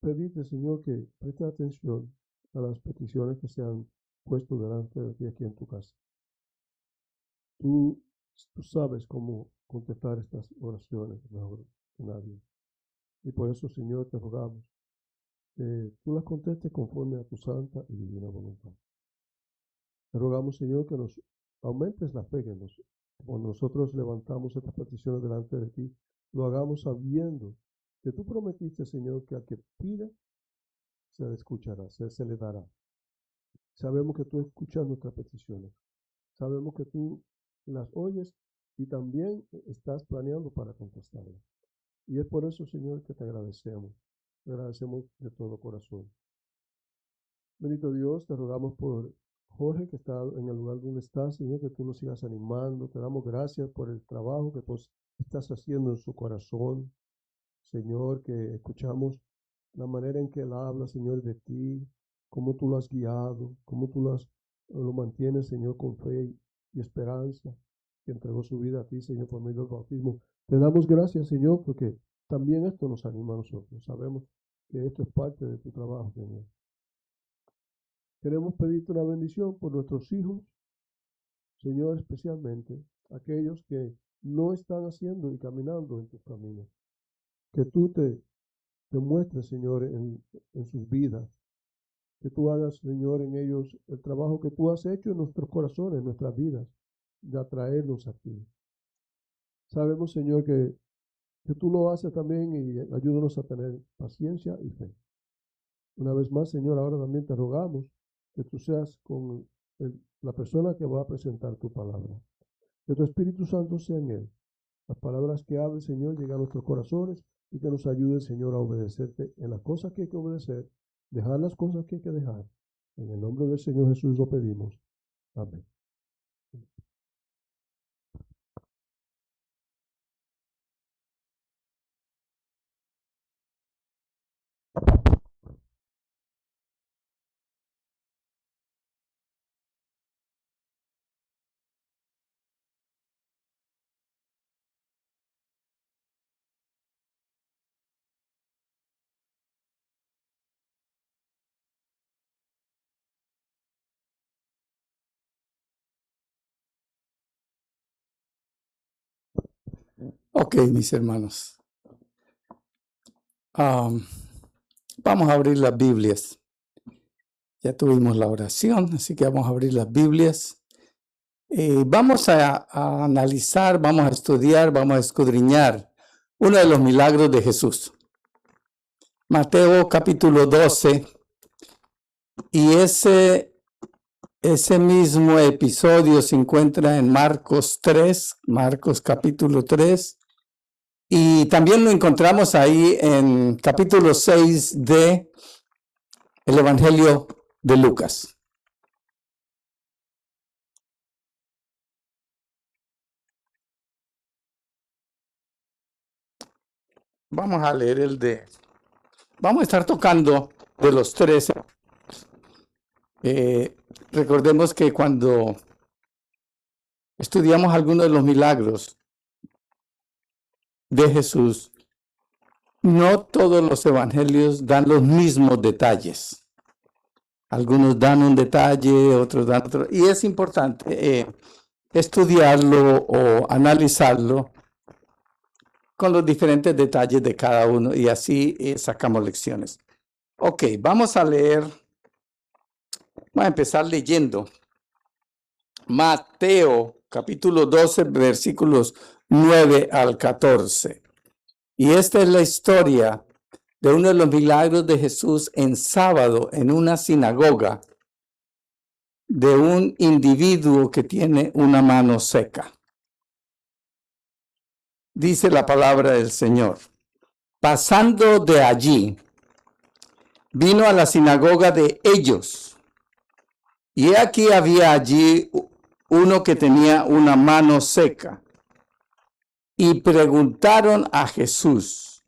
pedirte, Señor, que preste atención a las peticiones que se han puesto delante de ti aquí en tu casa. Tú sabes cómo contestar estas oraciones mejor que nadie. Y por eso, Señor, te rogamos que tú las contestes conforme a tu santa y divina voluntad. Te rogamos, Señor, que nos aumentes la fe, que cuando nosotros levantamos estas peticiones delante de ti, lo hagamos sabiendo que tú prometiste, Señor, que al que pide, se le escuchará, se le dará. Sabemos que tú escuchas nuestras peticiones. Sabemos que tú las oyes y también estás planeando para contestarlas. Y es por eso, Señor, que te agradecemos. Te agradecemos de todo corazón. Bendito Dios, te rogamos por Jorge, que está en el lugar donde está, Señor, que tú nos sigas animando. Te damos gracias por el trabajo que tú estás haciendo en su corazón. Señor, que escuchamos la manera en que él habla, Señor, de ti, cómo tú lo has guiado, cómo tú lo mantienes, Señor, con fe y esperanza, que entregó su vida a ti, Señor, por medio del bautismo. Te damos gracias, Señor, porque también esto nos anima a nosotros. Sabemos que esto es parte de tu trabajo, Señor. Queremos pedirte una bendición por nuestros hijos, Señor, especialmente aquellos que no están haciendo y caminando en tus caminos. Que tú te muestres, Señor, en sus vidas. Que tú hagas, Señor, en ellos el trabajo que tú has hecho en nuestros corazones, en nuestras vidas, de atraerlos a ti. Sabemos, Señor, que tú lo haces también y ayúdanos a tener paciencia y fe. Una vez más, Señor, ahora también te rogamos que tú seas con la persona que va a presentar tu palabra. Que tu Espíritu Santo sea en él. Las palabras que hable, Señor, lleguen a nuestros corazones y que nos ayude, Señor, a obedecerte en las cosas que hay que obedecer, dejar las cosas que hay que dejar. En el nombre del Señor Jesús lo pedimos. Amén. Ok, mis hermanos. Vamos a abrir las Biblias. Ya tuvimos la oración, así que vamos a abrir las Biblias. Vamos a analizar, vamos a estudiar, vamos a escudriñar uno de los milagros de Jesús. Mateo capítulo 12. Y ese mismo episodio se encuentra en Marcos 3, Marcos capítulo 3. Y también lo encontramos ahí en capítulo 6 de el Evangelio de Lucas. Vamos a leer vamos a estar tocando de los 13. Recordemos que cuando estudiamos algunos de los milagros de Jesús, no todos los evangelios dan los mismos detalles. Algunos dan un detalle, otros dan otro. Y es importante estudiarlo o analizarlo con los diferentes detalles de cada uno y así sacamos lecciones. Ok, vamos a leer. Vamos a empezar leyendo Mateo capítulo 12, versículos 9 al 14. Y esta es la historia de uno de los milagros de Jesús en sábado en una sinagoga de un individuo que tiene una mano seca. Dice la palabra del Señor. Pasando de allí, vino a la sinagoga de ellos. Y aquí había allí uno que tenía una mano seca. Y preguntaron a Jesús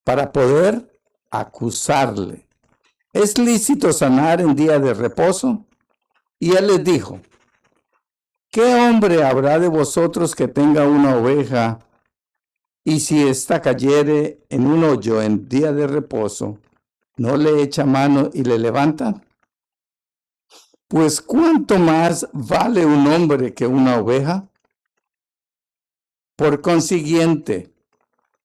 para poder acusarle: ¿es lícito sanar en día de reposo? Y él les dijo: ¿qué hombre habrá de vosotros que tenga una oveja y si ésta cayere en un hoyo en día de reposo, no le echa mano y le levanta? Pues ¿cuánto más vale un hombre que una oveja? Por consiguiente,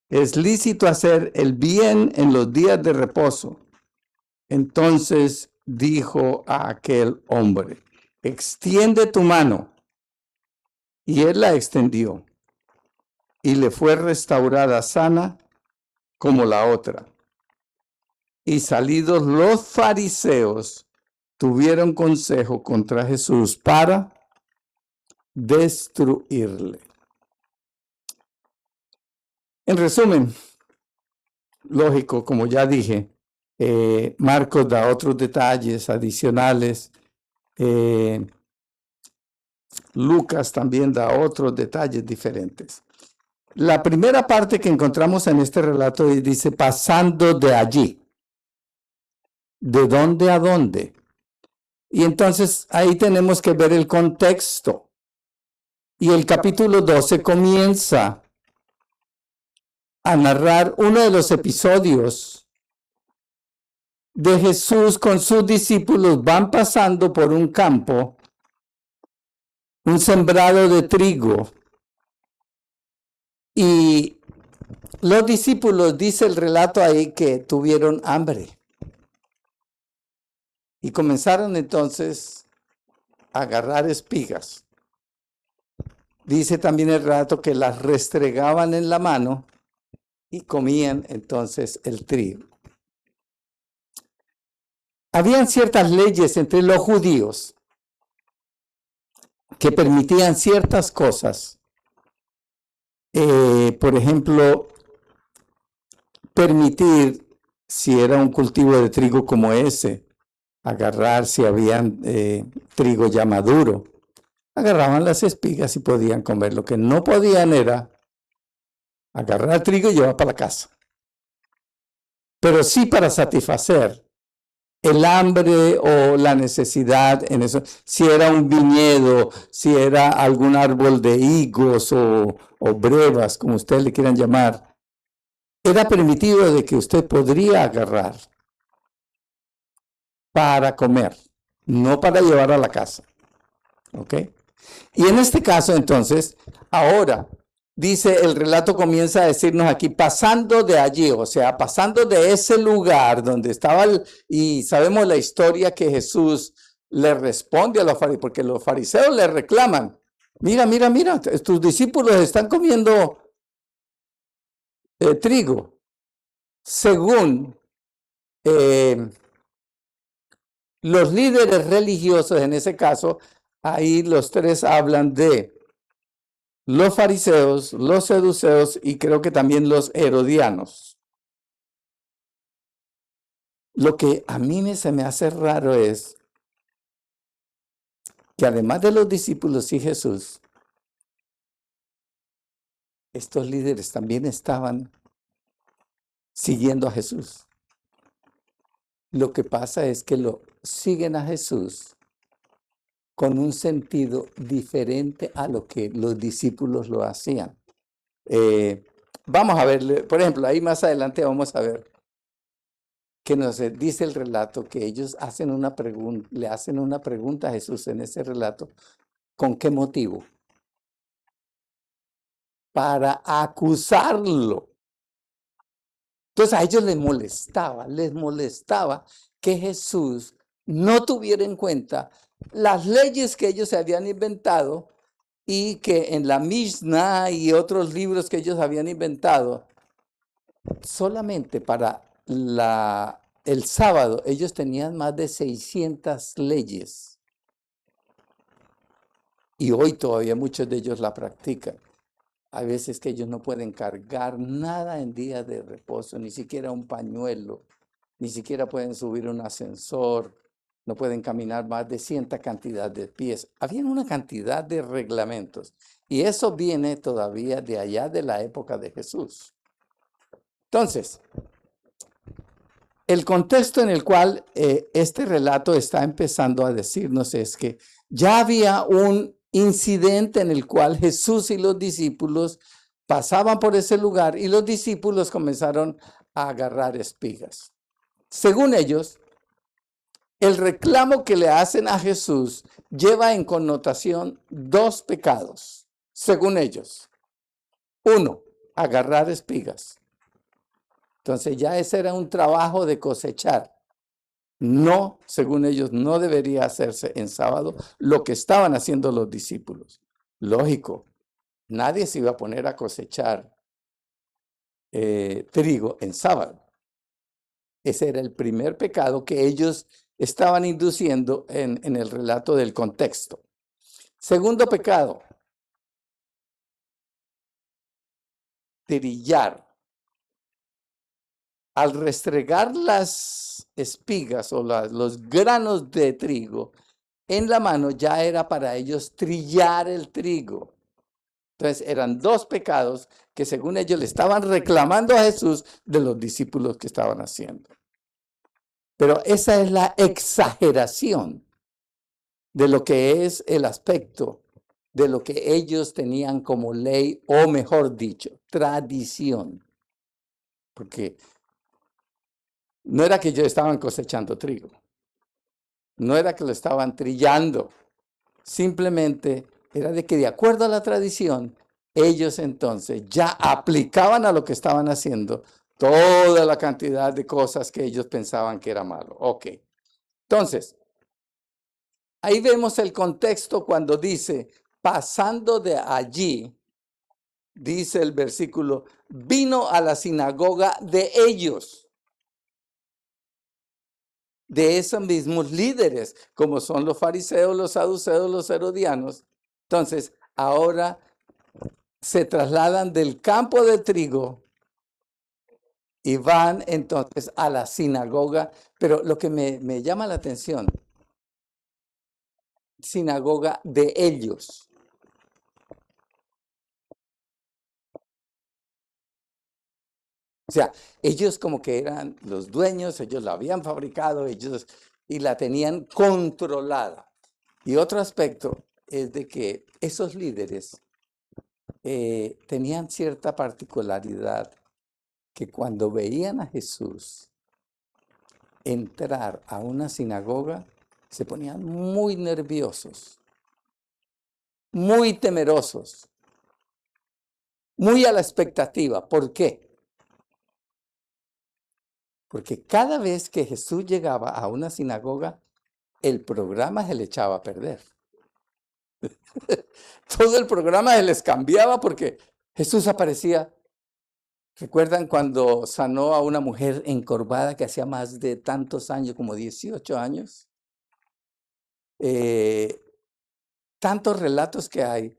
es lícito hacer el bien en los días de reposo. Entonces dijo a aquel hombre, extiende tu mano. Y él la extendió, y le fue restaurada sana como la otra. Y salidos los fariseos, tuvieron consejo contra Jesús para destruirle. En resumen, lógico, como ya dije, Marcos da otros detalles adicionales. Lucas también da otros detalles diferentes. La primera parte que encontramos en este relato dice, pasando de allí. ¿De dónde a dónde? Y entonces ahí tenemos que ver el contexto. Y el capítulo 12 comienza a narrar uno de los episodios de Jesús con sus discípulos. Van pasando por un campo, un sembrado de trigo. Y los discípulos, dice el relato ahí, que tuvieron hambre. Y comenzaron entonces a agarrar espigas. Dice también el relato que las restregaban en la mano y comían entonces el trigo. Habían ciertas leyes entre los judíos que permitían ciertas cosas. Por ejemplo, permitir, si era un cultivo de trigo como ese, agarrar si habían trigo ya maduro. Agarraban las espigas y podían comer. Lo que no podían era agarrar trigo y llevar para la casa. Pero sí para satisfacer el hambre o la necesidad en eso. Si era un viñedo, si era algún árbol de higos o brevas, como ustedes le quieran llamar, era permitido de que usted podría agarrar para comer, no para llevar a la casa. ¿Ok? Y en este caso, entonces, ahora, dice, el relato comienza a decirnos aquí, pasando de allí, o sea, pasando de ese lugar donde estaba, y sabemos la historia que Jesús le responde a los fariseos, porque los fariseos le reclaman, mira, tus discípulos están comiendo trigo. Según los líderes religiosos, en ese caso, ahí los tres hablan de los fariseos, los saduceos y creo que también los herodianos. Lo que a mí se me hace raro es que además de los discípulos y Jesús, estos líderes también estaban siguiendo a Jesús. Lo que pasa es que lo siguen a Jesús con un sentido diferente a lo que los discípulos lo hacían. Vamos a ver, por ejemplo, ahí más adelante vamos a ver que nos dice el relato que ellos hacen le hacen una pregunta a Jesús en ese relato. ¿Con qué motivo? Para acusarlo. Entonces a ellos les molestaba que Jesús no tuviera en cuenta las leyes que ellos se habían inventado y que en la Mishnah y otros libros que ellos habían inventado, solamente para el sábado, ellos tenían más de 600 leyes. Y hoy todavía muchos de ellos la practican. Hay veces que ellos no pueden cargar nada en días de reposo, ni siquiera un pañuelo, ni siquiera pueden subir un ascensor, no pueden caminar más de cierta cantidad de pies. Había una cantidad de reglamentos. Y eso viene todavía de allá de la época de Jesús. Entonces, el contexto en el cual este relato está empezando a decirnos es que ya había un incidente en el cual Jesús y los discípulos pasaban por ese lugar y los discípulos comenzaron a agarrar espigas. según ellos, el reclamo que le hacen a Jesús lleva en connotación dos pecados, según ellos. Uno, agarrar espigas. Entonces ya ese era un trabajo de cosechar. No, según ellos, no debería hacerse en sábado lo que estaban haciendo los discípulos. Lógico, nadie se iba a poner a cosechar trigo en sábado. Ese era el primer pecado que ellos estaban induciendo en el relato del contexto. Segundo pecado, trillar. Al restregar las espigas o los granos de trigo en la mano, ya era para ellos trillar el trigo. Entonces eran dos pecados que según ellos le estaban reclamando a Jesús de los discípulos que estaban haciendo. Pero esa es la exageración de lo que es el aspecto de lo que ellos tenían como ley, o mejor dicho, tradición. Porque no era que ellos estaban cosechando trigo, no era que lo estaban trillando, simplemente era de que de acuerdo a la tradición, ellos entonces ya aplicaban a lo que estaban haciendo toda la cantidad de cosas que ellos pensaban que era malo. Ok, entonces, ahí vemos el contexto cuando dice, pasando de allí, dice el versículo, vino a la sinagoga de ellos, de esos mismos líderes, como son los fariseos, los saduceos, los herodianos. Entonces, ahora se trasladan del campo de trigo y van entonces a la sinagoga. Pero lo que me llama la atención, sinagoga de ellos. O sea, ellos como que eran los dueños, ellos la habían fabricado, ellos y la tenían controlada. Y otro aspecto es de que esos líderes tenían cierta particularidad, que cuando veían a Jesús entrar a una sinagoga, se ponían muy nerviosos, muy temerosos, muy a la expectativa. ¿Por qué? Porque cada vez que Jesús llegaba a una sinagoga, el programa se le echaba a perder. Todo el programa se les cambiaba porque Jesús aparecía. ¿Recuerdan cuando sanó a una mujer encorvada que hacía más de tantos años, como 18 años? Tantos relatos que hay.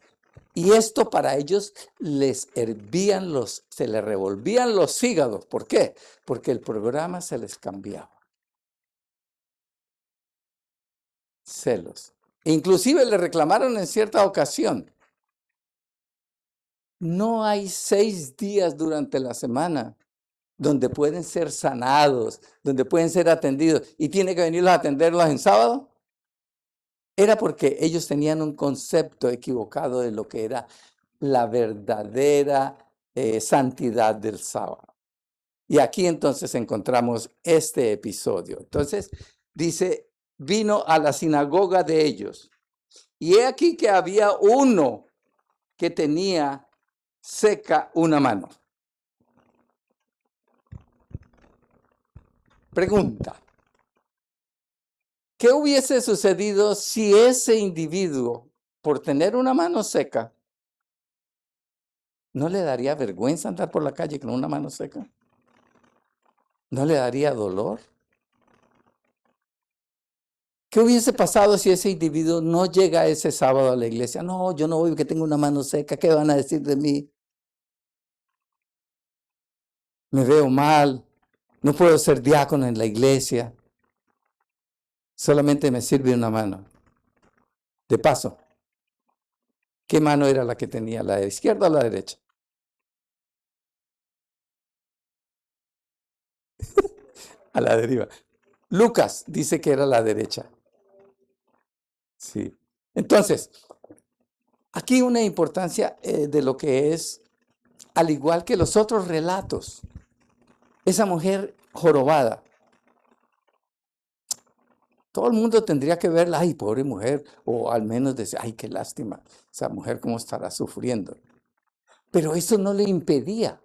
Y esto para ellos les hervían se les revolvían los hígados. ¿Por qué? Porque el programa se les cambiaba. Celos. Inclusive le reclamaron en cierta ocasión. No hay 6 días durante la semana donde pueden ser sanados, donde pueden ser atendidos, y tiene que venirlos a atenderlos en sábado. Era porque ellos tenían un concepto equivocado de lo que era la verdadera santidad del sábado. Y aquí entonces encontramos este episodio. Entonces dice, vino a la sinagoga de ellos. Y he aquí que había uno que tenía seca una mano. Pregunta, ¿qué hubiese sucedido si ese individuo, por tener una mano seca, no le daría vergüenza andar por la calle con una mano seca? ¿No le daría dolor? ¿Qué hubiese pasado si ese individuo no llega ese sábado a la iglesia? No, yo no voy porque tengo una mano seca. ¿Qué van a decir de mí? Me veo mal. No puedo ser diácono en la iglesia. Solamente me sirve una mano. De paso, ¿qué mano era la que tenía? ¿La de izquierda o la derecha? A la deriva. Lucas dice que era la derecha. Sí. Entonces, aquí una importancia de lo que es, al igual que los otros relatos, esa mujer jorobada, todo el mundo tendría que verla, ay, pobre mujer, o al menos decir, ay, qué lástima, esa mujer cómo estará sufriendo. Pero eso no le impedía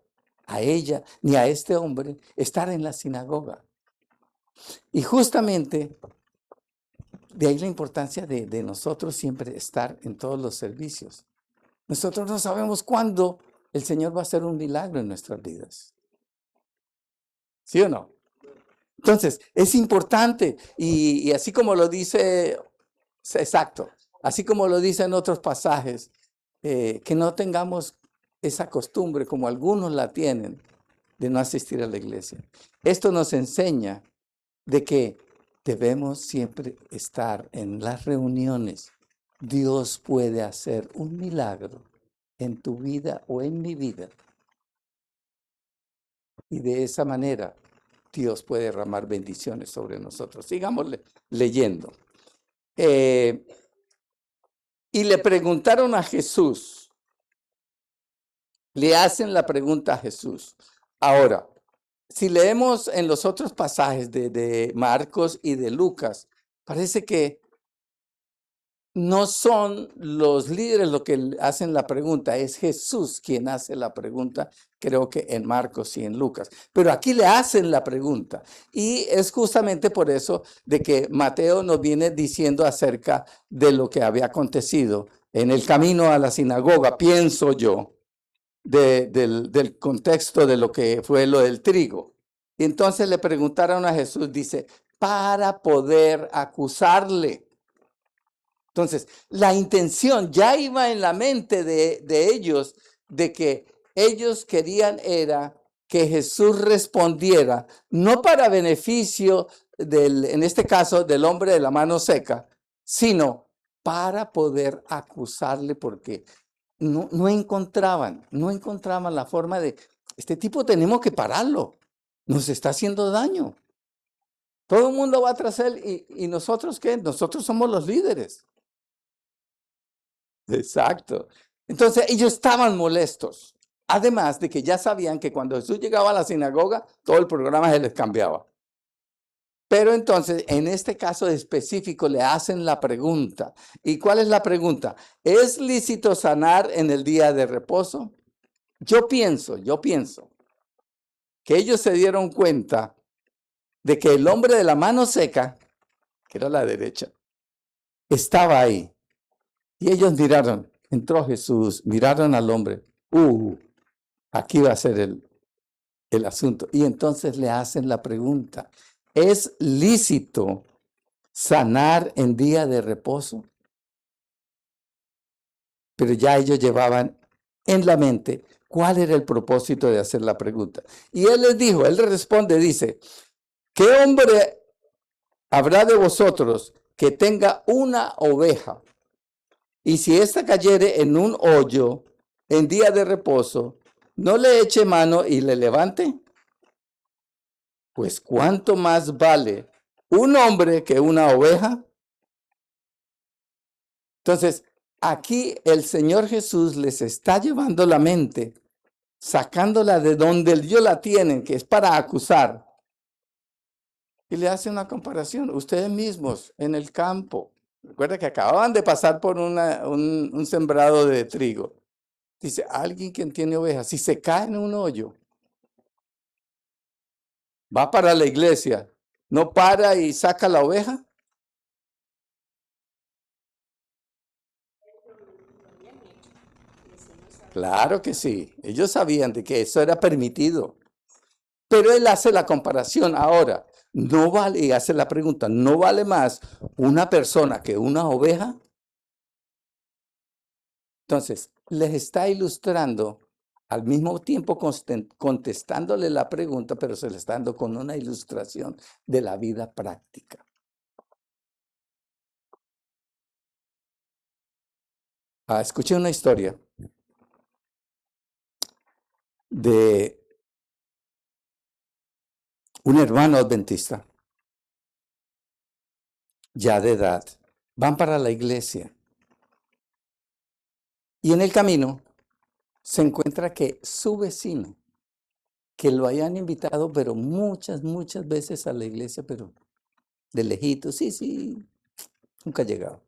a ella ni a este hombre estar en la sinagoga. Y justamente de ahí la importancia de nosotros siempre estar en todos los servicios. Nosotros no sabemos cuándo el Señor va a hacer un milagro en nuestras vidas. ¿Sí o no? Entonces, es importante y así como lo dice, exacto, así como lo dice en otros pasajes, que no tengamos esa costumbre como algunos la tienen de no asistir a la iglesia. Esto nos enseña de que debemos siempre estar en las reuniones. Dios puede hacer un milagro en tu vida o en mi vida. Y de esa manera Dios puede derramar bendiciones sobre nosotros. Sigamos leyendo. Y le preguntaron a Jesús. Le hacen la pregunta a Jesús. Ahora, si leemos en los otros pasajes de Marcos y de Lucas, parece que no son los líderes los que hacen la pregunta, es Jesús quien hace la pregunta, creo que en Marcos y en Lucas. Pero aquí le hacen la pregunta y es justamente por eso de que Mateo nos viene diciendo acerca de lo que había acontecido en el camino a la sinagoga, pienso yo, del contexto de lo que fue lo del trigo. Y entonces le preguntaron a Jesús, dice, para poder acusarle. Entonces, la intención ya iba en la mente de ellos, de que ellos querían era que Jesús respondiera, no para beneficio en este caso, del hombre de la mano seca, sino para poder acusarle, porque no encontraban la forma de, este tipo tenemos que pararlo, nos está haciendo daño. Todo el mundo va tras él y nosotros, ¿qué? Nosotros somos los líderes. Exacto. Entonces ellos estaban molestos. Además de que ya sabían que cuando Jesús llegaba a la sinagoga, todo el programa se les cambiaba. Pero entonces, en este caso específico, le hacen la pregunta. ¿Y cuál es la pregunta? ¿Es lícito sanar en el día de reposo? Yo pienso que ellos se dieron cuenta de que el hombre de la mano seca, que era la derecha, estaba ahí. Y ellos miraron, entró Jesús, miraron al hombre. Aquí va a ser el asunto. Y entonces le hacen la pregunta, ¿es lícito sanar en día de reposo? Pero ya ellos llevaban en la mente cuál era el propósito de hacer la pregunta. Y él les dijo, él les responde, dice, ¿qué hombre habrá de vosotros que tenga una oveja? Y si ésta cayere en un hoyo en día de reposo, ¿no le eche mano y le levante? Pues ¿cuánto más vale un hombre que una oveja? Entonces, aquí el Señor Jesús les está llevando la mente, sacándola de donde ellos la tienen, que es para acusar. Y le hace una comparación. Ustedes mismos en el campo. Recuerda que acababan de pasar por un sembrado de trigo. Dice, alguien que tiene ovejas, si se cae en un hoyo, va para la iglesia, no para y saca la oveja. Claro que sí, ellos sabían de que eso era permitido. Pero él hace la comparación ahora. No vale, y hace la pregunta, ¿no vale más una persona que una oveja? Entonces, les está ilustrando, al mismo tiempo contestándole la pregunta, pero se le está dando con una ilustración de la vida práctica. Escuché una historia de un hermano adventista, ya de edad. Van para la iglesia. Y en el camino se encuentra que su vecino, que lo hayan invitado, pero muchas veces a la iglesia, pero de lejitos, sí, nunca ha llegado.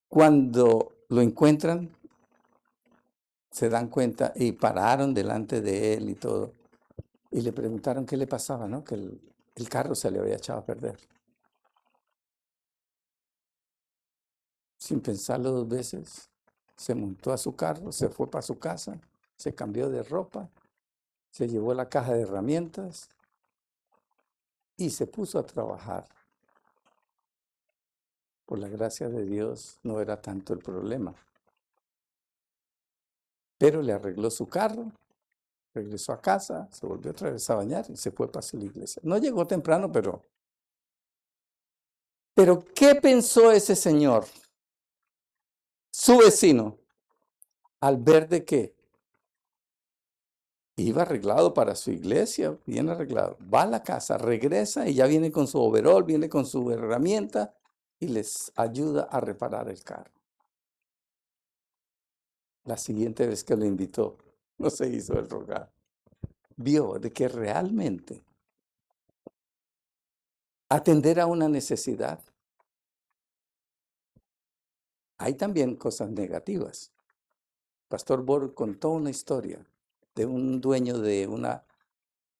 Cuando lo encuentran, se dan cuenta y pararon delante de él y todo. Y le preguntaron qué le pasaba, ¿no? Que el carro se le había echado a perder. Sin pensarlo 2 veces, se montó a su carro, se fue para su casa, se cambió de ropa, se llevó la caja de herramientas y se puso a trabajar. Por la gracia de Dios no era tanto el problema. Pero le arregló su carro, regresó a casa, se volvió otra vez a bañar y se fue para la iglesia. No llegó temprano, pero ¿qué pensó ese señor, su vecino, al ver de que iba arreglado para su iglesia, bien arreglado? Va a la casa, regresa y ya viene con su overol, viene con su herramienta y les ayuda a reparar el carro. La siguiente vez que lo invitó, no se hizo el rogar. Vio de que realmente atender a una necesidad. Hay también cosas negativas. Pastor Borg contó una historia de un dueño de una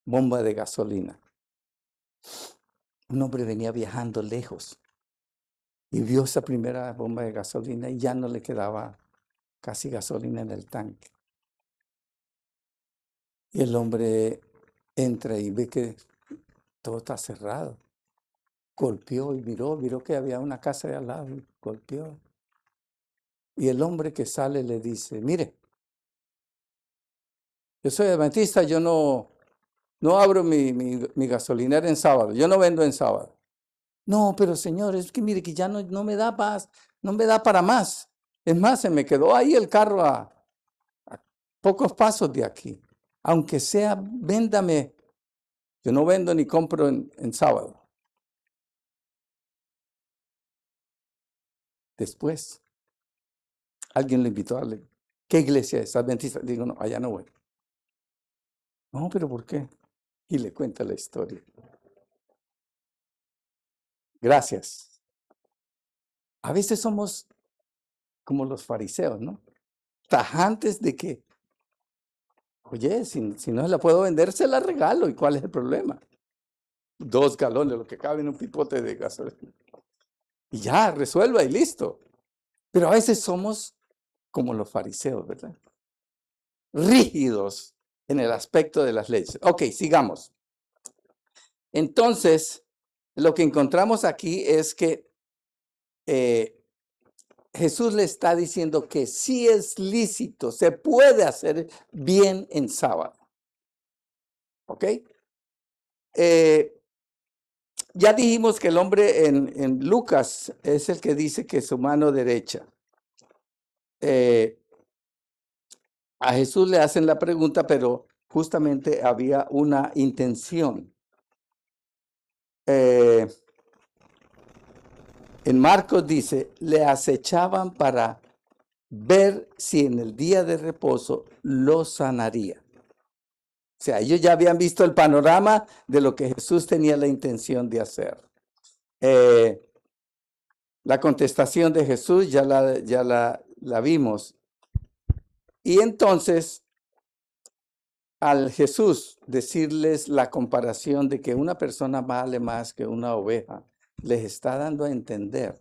bomba de gasolina. Un hombre venía viajando lejos y vio esa primera bomba de gasolina y ya no le quedaba casi gasolina en el tanque. Y el hombre entra y ve que todo está cerrado. Golpeó y miró que había una casa de al lado y golpeó. Y el hombre que sale le dice, mire, yo soy adventista, yo no abro mi gasolinera en sábado, yo no vendo en sábado. No, pero señor, es que mire que ya no me da paz, no me da para más. Es más, se me quedó ahí el carro a pocos pasos de aquí. Aunque sea, véndame. Yo no vendo ni compro en sábado. Después, alguien le invitó a leer. ¿Qué iglesia es? ¿Adventista? Digo, no, allá no voy. No, pero ¿por qué? Y le cuenta la historia. Gracias. A veces somos como los fariseos, ¿no? Tajantes de que, oye, si no la puedo vender, se la regalo. ¿Y cuál es el problema? 2 galones, lo que cabe en un pipote de gasolina. Y ya, resuelva y listo. Pero a veces somos como los fariseos, ¿verdad? Rígidos en el aspecto de las leyes. Ok, sigamos. Entonces, lo que encontramos aquí es que Jesús le está diciendo que sí es lícito, se puede hacer bien en sábado. ¿Ok? Ya dijimos que el hombre en Lucas es el que dice que su mano derecha. A Jesús le hacen la pregunta, pero justamente había una intención. En Marcos dice, le acechaban para ver si en el día de reposo lo sanaría. O sea, ellos ya habían visto el panorama de lo que Jesús tenía la intención de hacer. La contestación de Jesús ya la vimos. Y entonces, al Jesús decirles la comparación de que una persona vale más que una oveja, les está dando a entender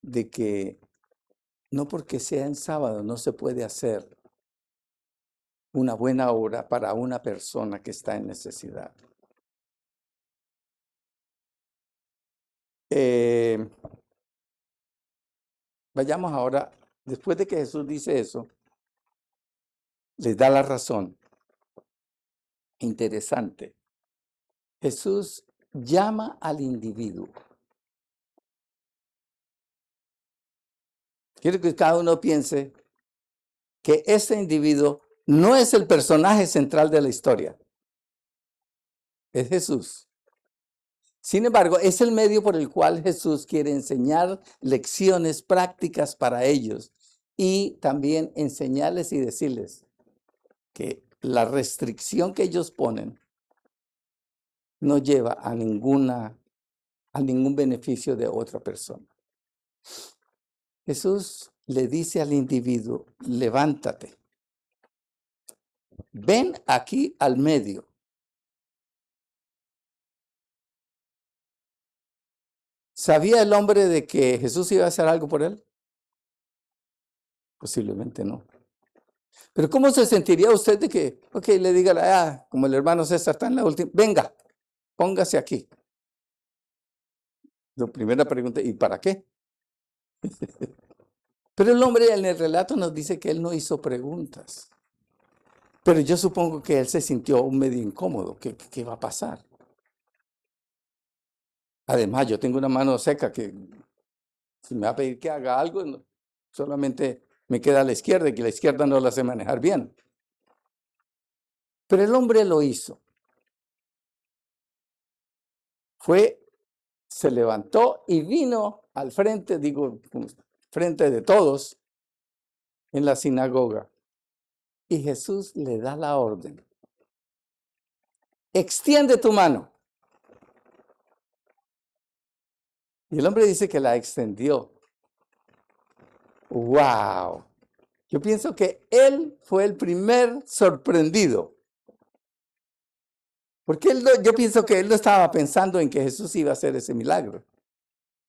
de que no porque sea en sábado no se puede hacer una buena obra para una persona que está en necesidad. Vayamos ahora, después de que Jesús dice eso, les da la razón. Interesante. Jesús llama al individuo. Quiero que cada uno piense que ese individuo no es el personaje central de la historia. Es Jesús. Sin embargo, es el medio por el cual Jesús quiere enseñar lecciones prácticas para ellos y también enseñarles y decirles que la restricción que ellos ponen no lleva a ningún beneficio de otra persona. Jesús le dice al individuo, levántate, ven aquí al medio. ¿Sabía el hombre de que Jesús iba a hacer algo por él? Posiblemente no. Pero ¿cómo se sentiría usted de que, le diga, como el hermano César está en la última, venga, póngase aquí? La primera pregunta, ¿y para qué? Pero el hombre en el relato nos dice que él no hizo preguntas. Pero yo supongo que él se sintió medio incómodo. ¿Qué va a pasar? Además, yo tengo una mano seca que si me va a pedir que haga algo, solamente me queda a la izquierda y que la izquierda no la sé manejar bien. Pero el hombre lo hizo. Se levantó y vino al frente, frente de todos en la sinagoga. Y Jesús le da la orden. Extiende tu mano. Y el hombre dice que la extendió. ¡Wow! Yo pienso que él fue el primer sorprendido. Porque yo pienso que él no estaba pensando en que Jesús iba a hacer ese milagro.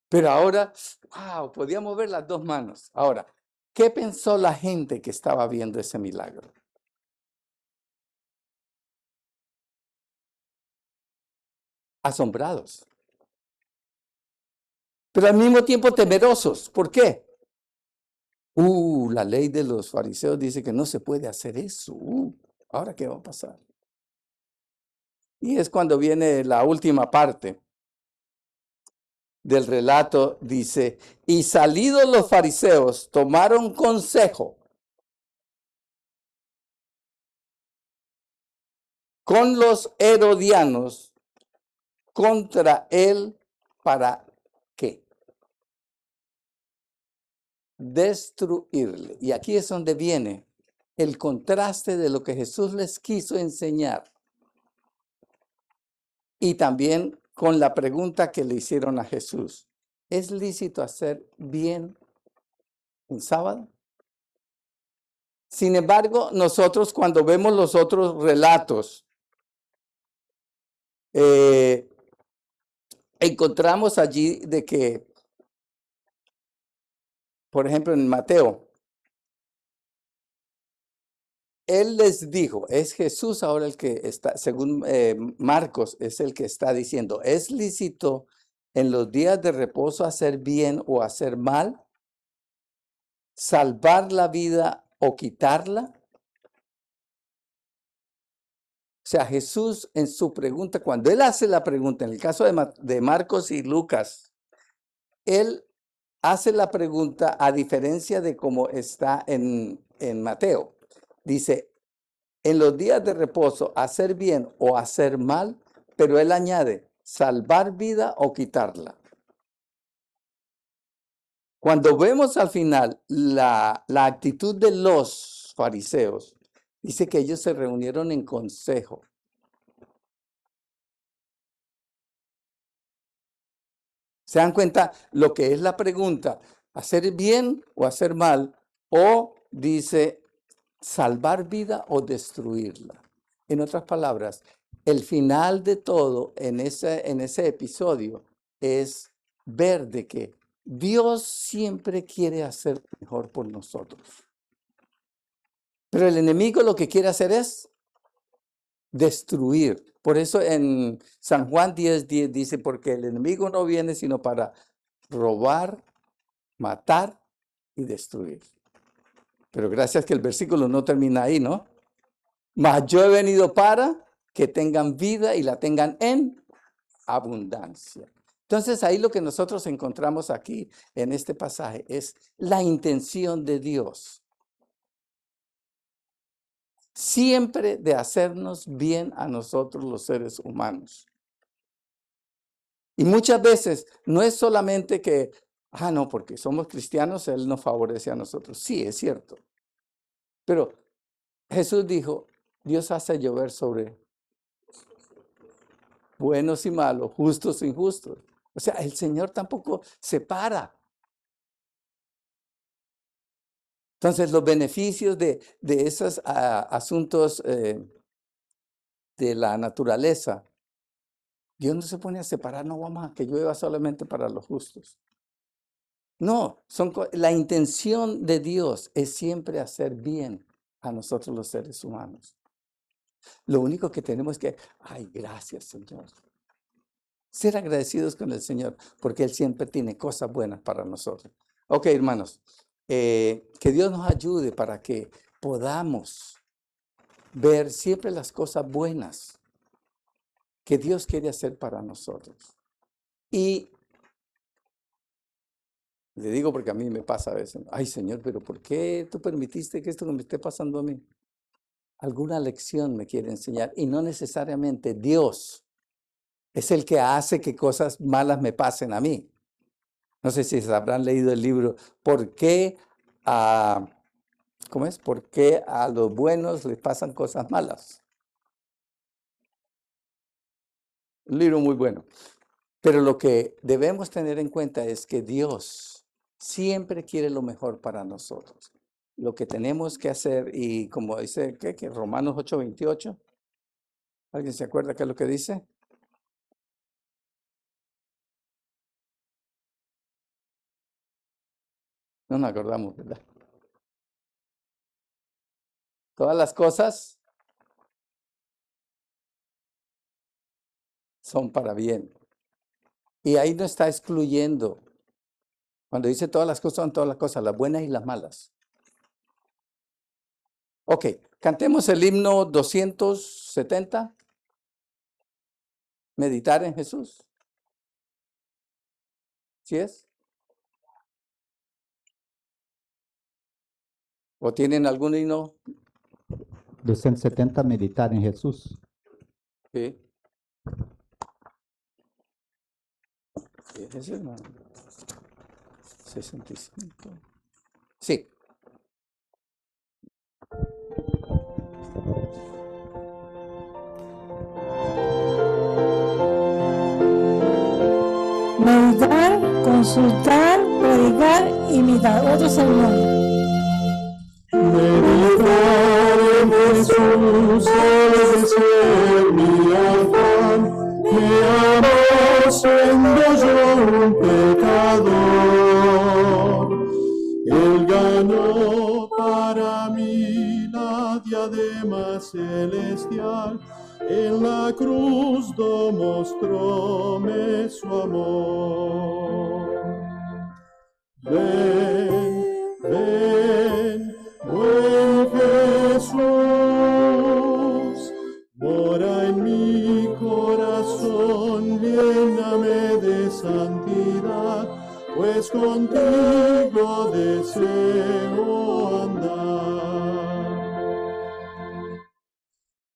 Pero ahora, ¡wow! Podía mover las dos manos. Ahora, ¿qué pensó la gente que estaba viendo ese milagro? Asombrados. Pero al mismo tiempo temerosos. ¿Por qué? La ley de los fariseos dice que no se puede hacer eso. ¿Ahora qué va a pasar? Y es cuando viene la última parte del relato, dice, y salidos los fariseos tomaron consejo con los herodianos contra él, ¿para qué? Destruirle. Y aquí es donde viene el contraste de lo que Jesús les quiso enseñar. Y también con la pregunta que le hicieron a Jesús. ¿Es lícito hacer bien en sábado? Sin embargo, nosotros cuando vemos los otros relatos, encontramos allí de que, por ejemplo, en Mateo, él les dijo, es Jesús ahora el que está, según Marcos, es el que está diciendo, ¿es lícito en los días de reposo hacer bien o hacer mal? ¿Salvar la vida o quitarla? O sea, Jesús en su pregunta, cuando él hace la pregunta, en el caso de Marcos y Lucas, él hace la pregunta a diferencia de cómo está en Mateo. Dice, en los días de reposo, hacer bien o hacer mal, pero él añade, salvar vida o quitarla. Cuando vemos al final la actitud de los fariseos, dice que ellos se reunieron en consejo. ¿Se dan cuenta lo que es la pregunta? ¿Hacer bien o hacer mal? O dice, salvar vida o destruirla. En otras palabras, el final de todo en ese episodio es ver de que Dios siempre quiere hacer mejor por nosotros. Pero el enemigo lo que quiere hacer es destruir. Por eso en San Juan 10:10 dice, porque el enemigo no viene sino para robar, matar y destruir. Pero gracias que el versículo no termina ahí, ¿no? Mas yo he venido para que tengan vida y la tengan en abundancia. Entonces ahí lo que nosotros encontramos aquí en este pasaje es la intención de Dios. Siempre de hacernos bien a nosotros los seres humanos. Y muchas veces no es solamente que, no, porque somos cristianos, Él nos favorece a nosotros. Sí, es cierto. Pero Jesús dijo, Dios hace llover sobre buenos y malos, justos e injustos. O sea, el Señor tampoco separa. Entonces, los beneficios de esos asuntos de la naturaleza, Dios no se pone a separar, no vamos a que llueva solamente para los justos. No, la intención de Dios es siempre hacer bien a nosotros los seres humanos. Lo único que tenemos que, ay, gracias, Señor. Ser agradecidos con el Señor, porque Él siempre tiene cosas buenas para nosotros. Ok, hermanos, que Dios nos ayude para que podamos ver siempre las cosas buenas que Dios quiere hacer para nosotros. Y le digo porque a mí me pasa a veces, ay, Señor, pero ¿por qué tú permitiste que esto me esté pasando a mí? Alguna lección me quiere enseñar y no necesariamente Dios es el que hace que cosas malas me pasen a mí. No sé si habrán leído el libro ¿Por qué ¿por qué a los buenos les pasan cosas malas? Un libro muy bueno. Pero lo que debemos tener en cuenta es que Dios siempre quiere lo mejor para nosotros. Lo que tenemos que hacer, y como dice que Romanos 8:28, ¿alguien se acuerda qué es lo que dice? No nos acordamos, ¿verdad? Todas las cosas son para bien. Y ahí no está excluyendo. Cuando dice todas las cosas, son todas las cosas, las buenas y las malas. Ok, cantemos el himno 270. Meditar en Jesús. ¿Sí es? ¿O tienen algún himno? 270, meditar en Jesús. Sí. Sí, es ese, hermano. 65. Sí. Meditar, consultar, predicar, imitar. Otro sermón. Meditar en Jesús es ser mi afán, me amo siendo yo un pecador. Él ganó para mí la diadema celestial, en la cruz demostróme su amor. Ven, ven, buen Jesús, mora en mi corazón, lléname de santidad, pues contigo deseo andar.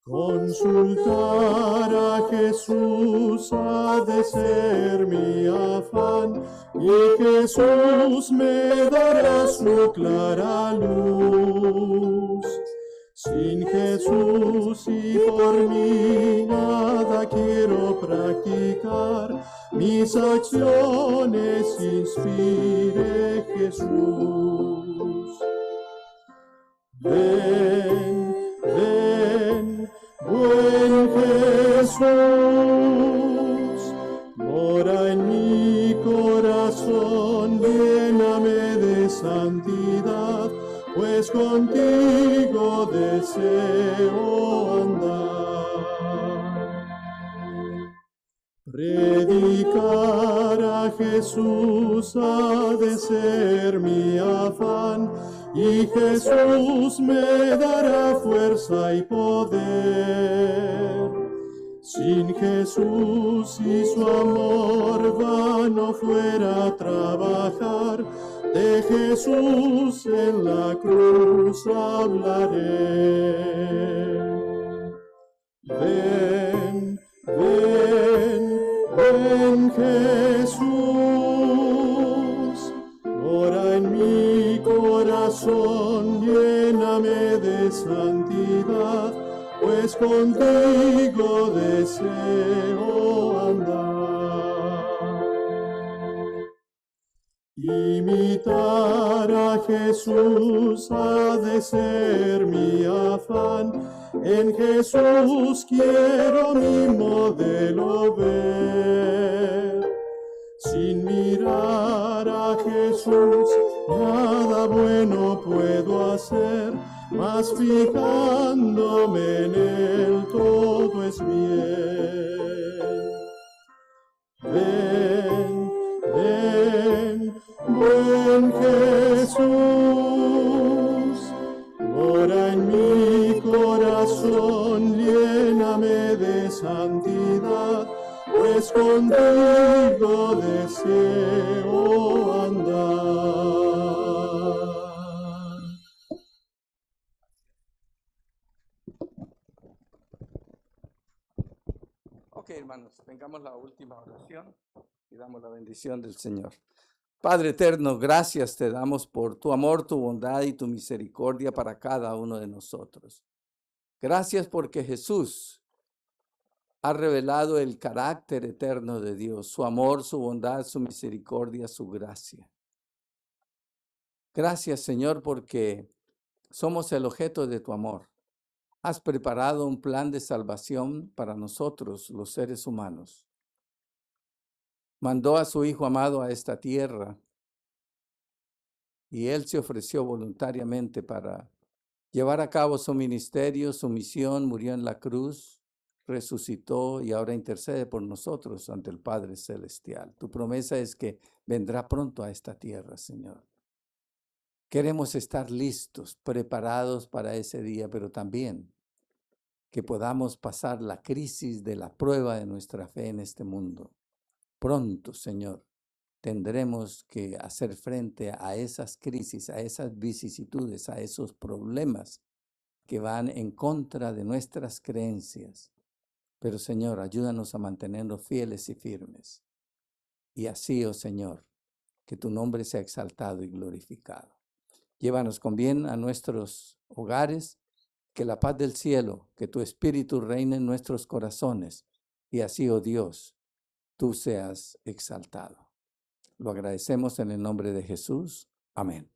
Consultar a Jesús ha de ser mi afán, y Jesús me dará su clara luz. Sin Jesús y por mí nada quiero practicar, mis acciones inspire Jesús. Ven, ven, buen Jesús, mora en mi corazón, lléname de santidad, pues contigo deseo andar. Predicar a Jesús ha de ser mi afán, y Jesús me dará fuerza y poder. Sin Jesús y su amor vano fuera trabajar, de Jesús en la cruz hablaré. Ven, ven, ven Jesús, mora en mi corazón, lléname de santidad, pues pues contigo deseo andar. Imitar a Jesús ha de ser mi afán, en Jesús quiero mi modelo ver. Sin mirar a Jesús nada bueno puedo hacer, mas fijándome en él todo es bien. Ven, ven, buen Jesús, mora en mi corazón, lléname de santidad, pues contigo deseo andar. Ok, hermanos, tengamos la última oración y damos la bendición del Señor. Padre eterno, gracias te damos por tu amor, tu bondad y tu misericordia para cada uno de nosotros. Gracias porque Jesús ha revelado el carácter eterno de Dios, su amor, su bondad, su misericordia, su gracia. Gracias, Señor, porque somos el objeto de tu amor. Has preparado un plan de salvación para nosotros, los seres humanos. Mandó a su Hijo amado a esta tierra y Él se ofreció voluntariamente para llevar a cabo su ministerio, su misión, murió en la cruz, resucitó y ahora intercede por nosotros ante el Padre Celestial. Tu promesa es que vendrá pronto a esta tierra, Señor. Queremos estar listos, preparados para ese día, pero también que podamos pasar la crisis de la prueba de nuestra fe en este mundo. Pronto, Señor, tendremos que hacer frente a esas crisis, a esas vicisitudes, a esos problemas que van en contra de nuestras creencias. Pero, Señor, ayúdanos a mantenernos fieles y firmes. Y así, oh Señor, que tu nombre sea exaltado y glorificado. Llévanos con bien a nuestros hogares, que la paz del cielo, que tu Espíritu reine en nuestros corazones. Y así, oh Dios, tú seas exaltado. Lo agradecemos en el nombre de Jesús. Amén.